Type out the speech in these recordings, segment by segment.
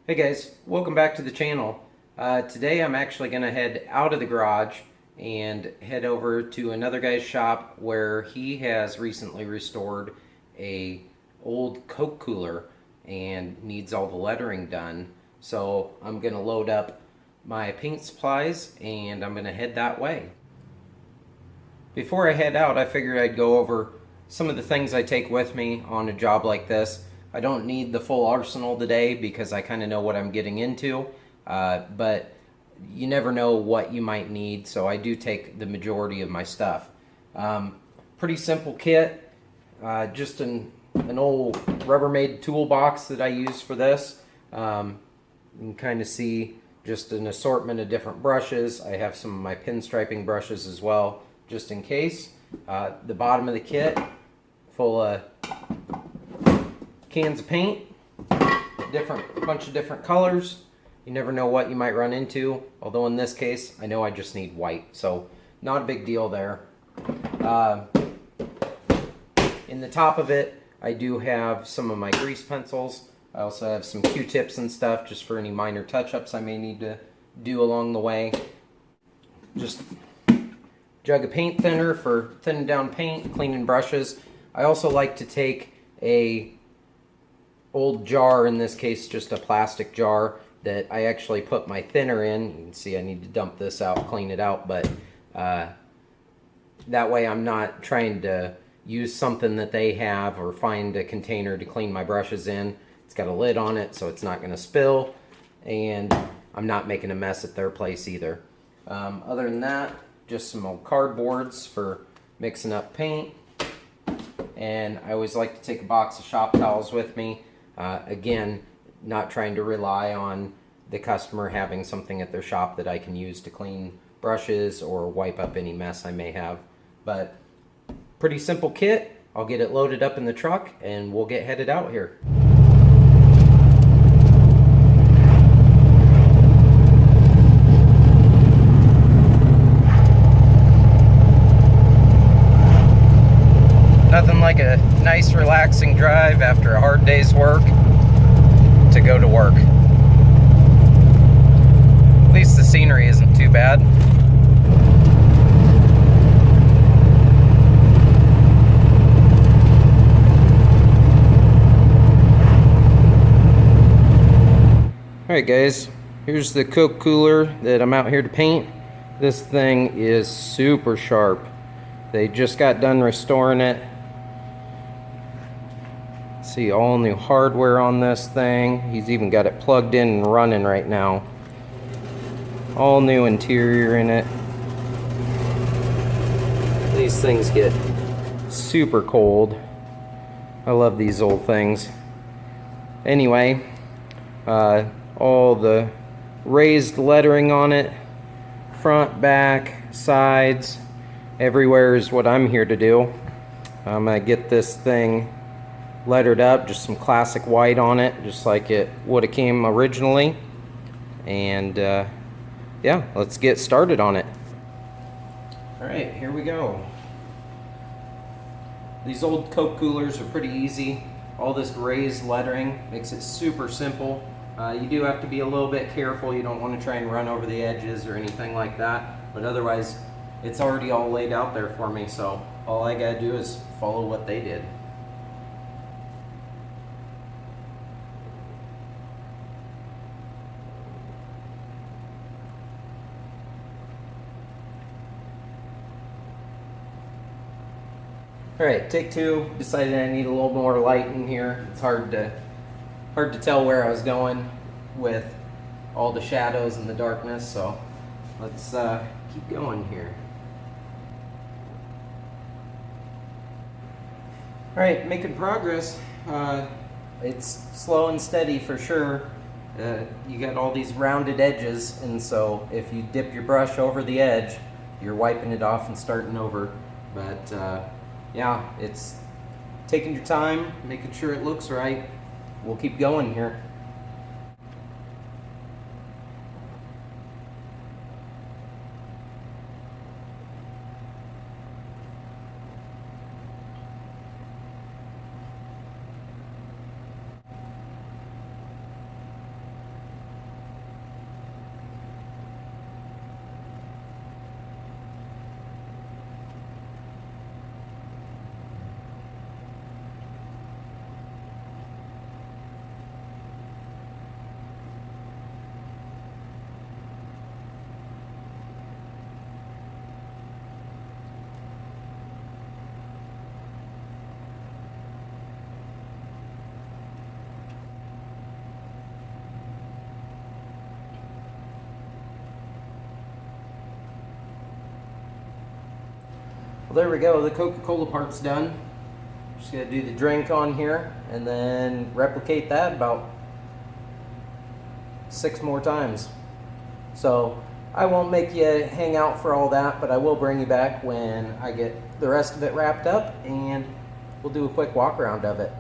Hey guys, welcome back to the channel. Today I'm actually going to head out of the garage and head over to another guy's shop where he has recently restored a old Coke cooler and needs all the lettering done. So I'm going to load up my paint supplies and I'm going to head that way. Before I head out, I figured I'd go over some of the things I take with me on a job like this. I don't need the full arsenal today because I kind of know what I'm getting into, but you never know what you might need, so I do take the majority of my stuff. Pretty simple kit, just an old Rubbermaid toolbox that I use for this. You can kind of see just an assortment of different brushes. I have some of my pinstriping brushes as well, just in case. The bottom of the kit full of cans of paint, bunch of different colors. You never know what you might run into, although in this case I know I just need white, so not a big deal there. In the top of it I do have some of my grease pencils. I also have some Q-tips and stuff just for any minor touch-ups I may need to do along the way. Just jug of paint thinner for thinning down paint, cleaning brushes. I also like to take a old jar, in this case just a plastic jar, that I actually put my thinner in. You can see I need to dump this out, clean it out, but that way I'm not trying to use something that they have or find a container to clean my brushes in. It's got a lid on it so it's not going to spill, and I'm not making a mess at their place either. Other than that, just some old cardboards for mixing up paint, and I always like to take a box of shop towels with me. Again, not trying to rely on the customer having something at their shop that I can use to clean brushes or wipe up any mess I may have. But pretty simple kit. I'll get it loaded up in the truck and we'll get headed out here. Nothing like a nice relaxing drive after a hard day's work to go to work. At least the scenery isn't too bad. Alright guys, here's the Coke cooler that I'm out here to paint. This thing is super sharp. They just got done restoring it. See, all new hardware on this thing. He's even got it plugged in and running right now. All new interior in it. These things get super cold. I love these old things. Anyway, all the raised lettering on it, front, back, sides, everywhere is what I'm here to do. I'm gonna get this thing lettered up, just some classic white on it, just like it would have came originally. And yeah, let's get started on it. Alright, here we go. These old Coke coolers are pretty easy. All this raised lettering makes it super simple. You do have to be a little bit careful. You don't want to try and run over the edges or anything like that, but otherwise it's already all laid out there for me, so all I gotta do is follow what they did. Alright, take two. Decided I need a little more light in here. It's hard to tell where I was going with all the shadows and the darkness, so let's keep going here. Alright, making progress. It's slow and steady for sure. You got all these rounded edges, and so if you dip your brush over the edge, you're wiping it off and starting over. But yeah, it's taking your time, making sure it looks right. We'll keep going here. Well, there we go. The Coca-Cola part's done. Just gonna do the drink on here and then replicate that about 6 more times. So I won't make you hang out for all that, but I will bring you back when I get the rest of it wrapped up and we'll do a quick walk around of it.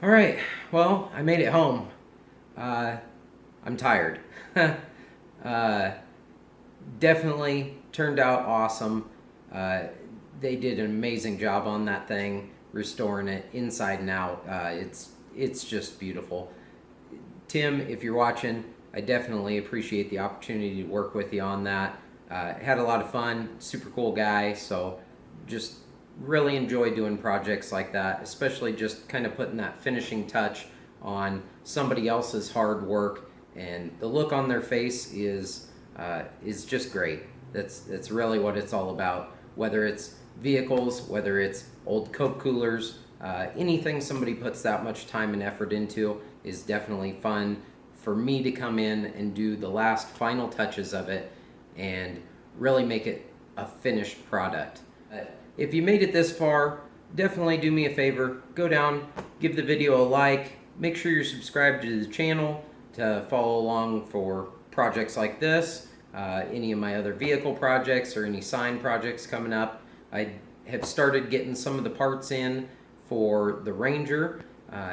All right, well, I made it home. I'm tired. Definitely turned out awesome. They did an amazing job on that thing, restoring it inside and out. It's just beautiful. Tim, if you're watching, I definitely appreciate the opportunity to work with you on that. Had a lot of fun, super cool guy, so just really enjoy doing projects like that, especially just kind of putting that finishing touch on somebody else's hard work, and the look on their face is just great. That's really what it's all about. Whether it's vehicles, whether it's old Coke coolers, anything somebody puts that much time and effort into is definitely fun for me to come in and do the last final touches of it and really make it a finished product. If you made it this far, definitely do me a favor. Go down, give the video a like, make sure you're subscribed to the channel to follow along for projects like this, any of my other vehicle projects or any sign projects coming up. I have started getting some of the parts in for the Ranger.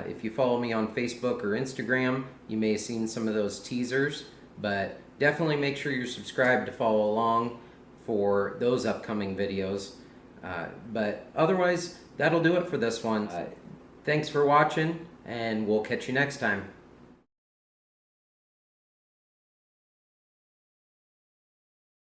If you follow me on Facebook or Instagram, you may have seen some of those teasers, but definitely make sure you're subscribed to follow along for those upcoming videos. But otherwise, that'll do it for this one. Thanks for watching, and we'll catch you next time.